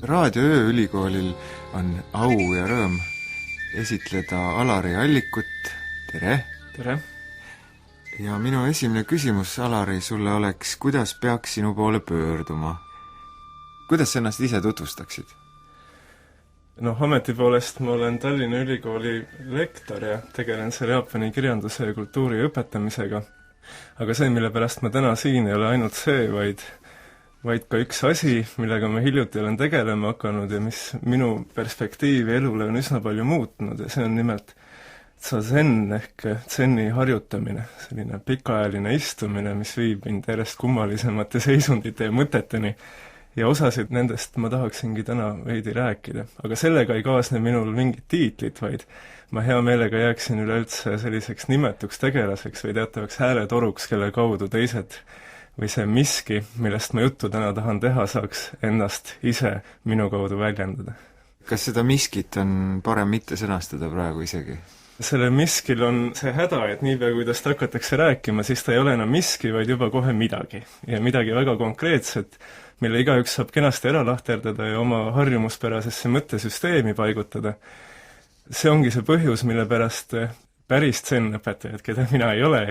Raadio Ööülikoolil on au ja rõõm esitleda Alari Allikut. Tere! Tere! Ja minu esimene küsimus, Alari, sulle oleks, kuidas peaks sinu poole pöörduma? Kuidas sa ennast ise tutvustaksid? Ameti poolest ma olen Tallinna Ülikooli lektor ja tegelen seal jaapani kirjanduse ja kultuuri õpetamisega. Aga see, mille pärast ma täna siin, ei ole ainult see, vaid ka üks asi, millega ma hiljuti olen tegelema hakanud ja mis minu perspektiivi elule on üsna palju muutnud, ja see on nimelt zazen ehk zenni harjutamine, selline pikaajaline istumine, mis viib mind järjest kummalisemate seisundite ja mõteteni. Ja osasid nendest ma tahaksingi täna veidi rääkida. Aga sellega ei kaasne minul mingit tiitlit, vaid ma hea meelega jääksin üleüldse selliseks nimetuks tegelaseks või teatavaks hääletoruks, kelle kaudu teised või see miski, millest ma juttu täna tahan teha, saaks ennast ise minu kaudu väljendada. Kas seda miskit on parem mitte sõnastada praegu isegi? Selle miskil on see häda, et niipea kui tast hakatakse rääkima, siis ta ei ole enam miski, vaid juba kohe midagi. Ja midagi väga konkreetset, mille igaüks saab kenasti ära lahterdada ja oma harjumuspärasesse mõttesüsteemi paigutada. See ongi see põhjus, mille pärast päris zen-õpetajad, keda mina ei ole,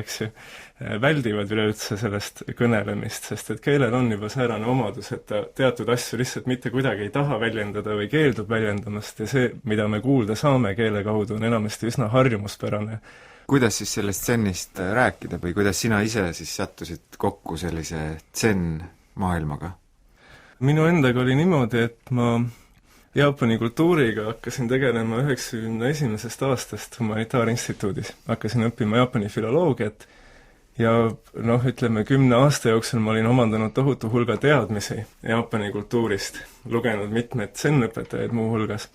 väldivad üleüldse sellest kõnelemist, sest et keelel on juba säärane omadus, et ta teatud asju lihtsalt mitte kuidagi ei taha väljendada või keeldub väljendamast ja see, mida me kuulda saame keele kaudu, on enamasti üsna harjumuspärane. Kuidas siis sellest zennist rääkida või kuidas sina ise siis sattusid kokku sellise zen-maailmaga? Minu endaga oli niimoodi, et ma Jaapani kultuuriga hakkasin tegelema 91. aastast Humanitaarinstituudis. Hakkasin õppima Jaapani filoloogiat ja 10 aasta jooksul ma olin omandanud tohutu hulga teadmisi Jaapani kultuurist, lugenud mitmed zen-õpetajaid muu hulgas.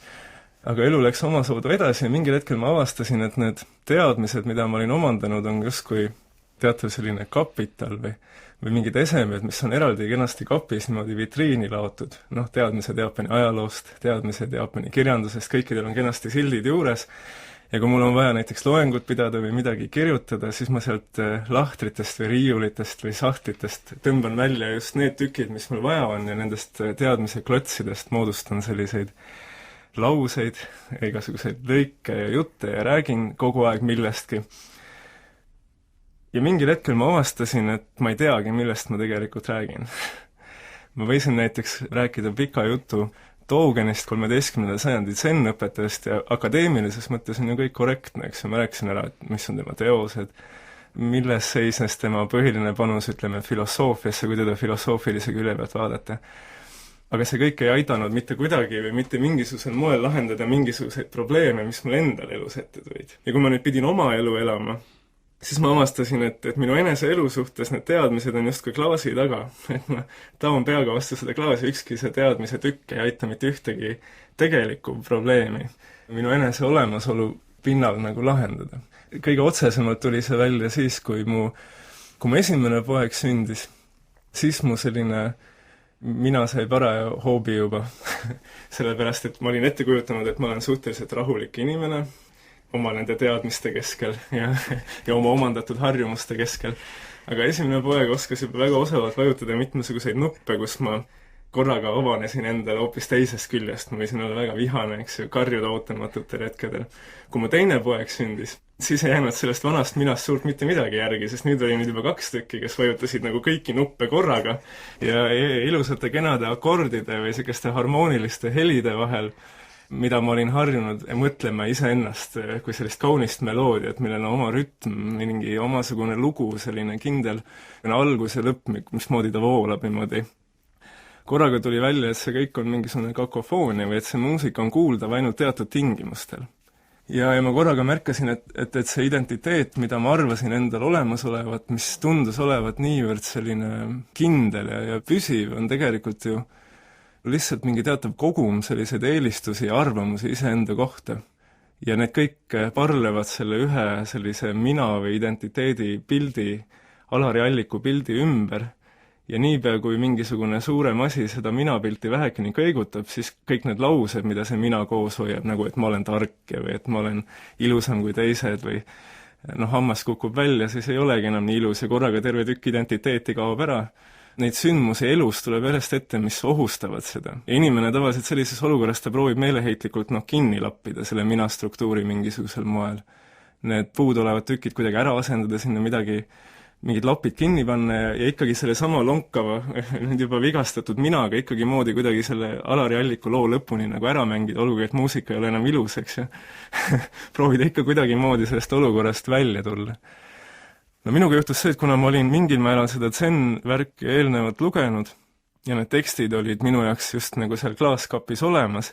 Aga elu läks omasoodu edasi ja mingil hetkel ma avastasin, et need teadmised, mida ma olin omandanud, on justkui teatav selline kapital või mingid esemed, mis on eraldi kenasti kapis niimoodi vitriini laotud. Teadmised Jaapani ajaloost, teadmised Jaapani kirjandusest, kõikidel on kenasti sildid juures. Ja kui mul on vaja näiteks loengut pidada või midagi kirjutada, siis ma sealt lahtritest või riiulitest või sahtlitest tõmban välja just need tükid, mis mul vaja on ja nendest teadmise klotsidest moodustan selliseid lauseid, igasuguseid lõike ja jutte ja räägin kogu aeg millestki. Ja mingil hetkel ma avastasin, et ma ei teagi, millest ma tegelikult räägin. Ma võisin näiteks rääkida pika jutu Dogenist 13. sajandi zen-õpetajast ja akadeemilises mõttes on ju kõik korrektne, eks ju, ma rääkisin ära, et mis on tema teosed, milles seisnes tema põhiline panus, filosoofiasse, kui teda filosoofilise külje pealt vaadata. Aga see kõik ei aidanud mitte kuidagi või mitte mingisugusel moel lahendada mingisuguseid probleeme, mis mul endal elus ette tulid. Ja kui ma nüüd pidin oma elu elama, siis ma avastasin, et minu enese elu suhtes need teadmised on justkui klaasi taga. Et ma taon peaga vastu seda klaasi, ükski see teadmise tükk ei aita mitte ühtegi tegelikku probleemi minu enese olemasolu pinnal nagu lahendada. Kõige otsesemalt tuli see välja siis, kui mu esimene poeg sündis, siis mu mina sai paraja hoobi juba. Sellepärast, et ma olin ette kujutanud, et ma olen suhteliselt rahulik inimene, oma nende teadmiste keskel ja oma omandatud harjumuste keskel. Aga esimene poeg oskas juba väga osavalt vajutada mitmesuguseid nuppe, kus ma korraga avanesin endale hoopis teisest küljest. Ma võisin olla väga vihane, karjuda ootamatutel hetkedel. Kui mu teine poeg sündis, siis ei jäänud sellest vanast minast suurt mitte midagi järgi, sest nüüd oli juba 2 tükki, kes vajutasid nagu kõiki nuppe korraga ja ilusate kenade akordide või selliste harmooniliste helide vahel, mida ma olin harjunud mõtlema iseennast kui sellist kaunist meloodiat, millel on oma rütm, mingi omasugune lugu, selline kindel algus ja lõpp, mismoodi ta voolab niimoodi. Korraga tuli välja, et see kõik on mingisugune kakofoonia või et see muusika on kuuldav ainult teatud tingimustel. Ja ma korraga märkasin, et see identiteet, mida ma arvasin endal olemas olevat, mis tundus olevat niivõrd selline kindel ja püsiv, on tegelikult ju lihtsalt mingi teatav kogum selliseid eelistusi ja arvamusi iseenda kohta. Ja need kõik parlevad selle ühe sellise mina või identiteedi pildi, Alari Alliku pildi ümber. Ja niipea, kui mingisugune suurem asi seda mina-pilti vähekini kõigutab, siis kõik need laused, mida see mina koos hoiab, nagu et ma olen tark või et ma olen ilusam kui teised või hammas kukub välja, siis ei olegi enam nii ilus ja korraga terve tükk identiteeti kaob ära. neid sündmusi elus tuleb järjest ette, mis ohustavad seda. Ja inimene tavaliselt sellises olukorras ta proovib meeleheitlikult kinni lappida selle mina-struktuuri mingisugusel moel. Need puudulevad tükid kuidagi ära asendada, sinna mingid lapid kinni panna ja ikkagi selle sama lonkava, nüüd juba vigastatud minaga ikkagi moodi kuidagi selle Alari Alliku loo lõpuni nagu ära mängida, olgugi et muusika ei ole enam ilus, eks ju. Proovida ikka kuidagi moodi sellest olukorrast välja tulla. No minuga juhtus see, et kuna ma olin mingil määral seda zen-värki eelnevalt lugenud ja need tekstid olid minu jaoks just nagu seal klaaskapis olemas,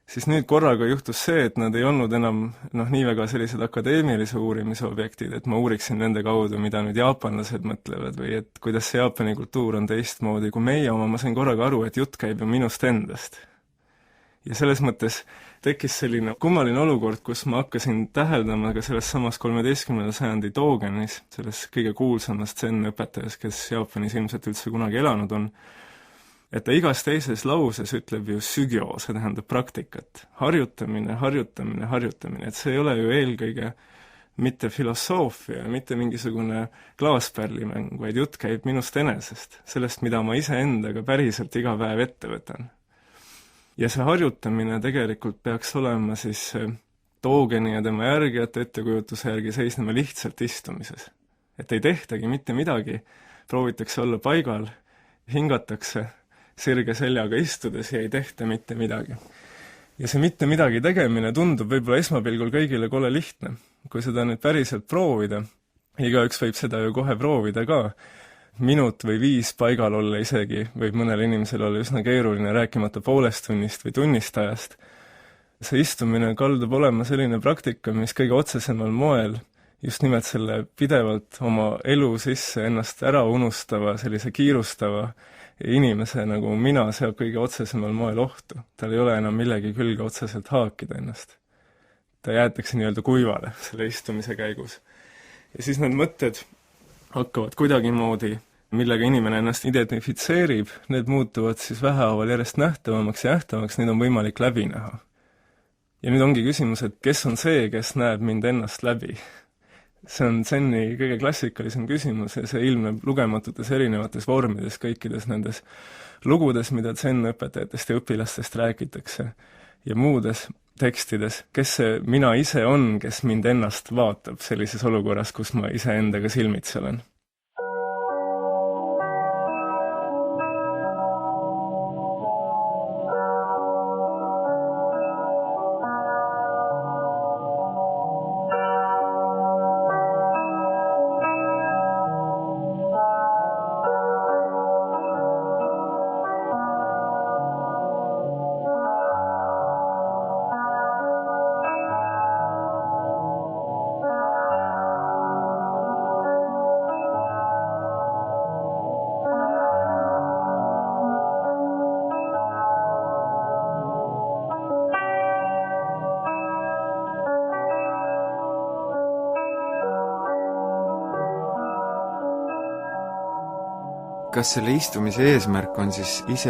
siis nüüd korraga juhtus see, et nad ei olnud enam nii väga sellised akadeemilise uurimise objektid, et ma uuriksin nende kaudu, mida nüüd jaapanlased mõtlevad või et kuidas see Jaapani kultuur on teistmoodi kui meie oma, ma sain korraga aru, et jutt käib ju minust endast. Ja selles mõttes tekkis selline kummaline olukord, kus ma hakkasin täheldama ka selles samas 13. sajandi Dogenis, selles kõige kuulsamas zen-õpetajas, kes Jaapanis ilmselt üldse kunagi elanud on, et ta igas teises lauses ütleb ju sügyo, see tähendab praktikat. Harjutamine, harjutamine, harjutamine, et see ei ole ju eelkõige mitte filosoofia, mitte mingisugune klaaspärlimäng, vaid jutt käib minust enesest, sellest, mida ma iseendaga päriselt iga päev ette võtan. Ja see harjutamine tegelikult peaks olema siis Dogeni ja tema järgijate ettekujutuse järgi seisnema lihtsalt istumises. Et ei tehtagi mitte midagi, proovitakse olla paigal, hingatakse sirge seljaga istudes ja ei tehta mitte midagi. Ja see mitte midagi tegemine tundub võib-olla esmapilgul kõigile kole lihtne. Kui seda nüüd päriselt proovida, igaüks võib seda ju kohe proovida ka, minut või 5 paigal olla isegi võib mõnel inimesel olla üsna keeruline, rääkimata poolest tunnist või tunnist ajast. See istumine kaldub olema selline praktika, mis kõige otsesemal moel just nimelt selle pidevalt oma elu sisse ennast ära unustava, sellise kiirustava inimese nagu mina seab kõige otsesemal moel ohtu. Tal ei ole enam millegi külge otseselt haakida ennast. Ta jäetakse nii-öelda kuivale selle istumise käigus. Ja siis need mõtted hakkavad kuidagimoodi, millega inimene ennast identifitseerib, need muutuvad siis vähehaaval järjest nähtavamaks ja nähtavamaks, neid on võimalik läbi näha. Ja nüüd ongi küsimus, et kes on see, kes näeb mind ennast läbi? See on Zeni kõige klassikalisem küsimus ja see ilmneb lugematutes erinevates vormides kõikides nendes lugudes, mida Zen õpetajatest ja õpilastest räägitakse ja muudes tekstides, kes see mina ise on, kes mind ennast vaatab sellises olukorras, kus ma iseendaga silmitsi olen. Kas selle istumise eesmärk on siis ise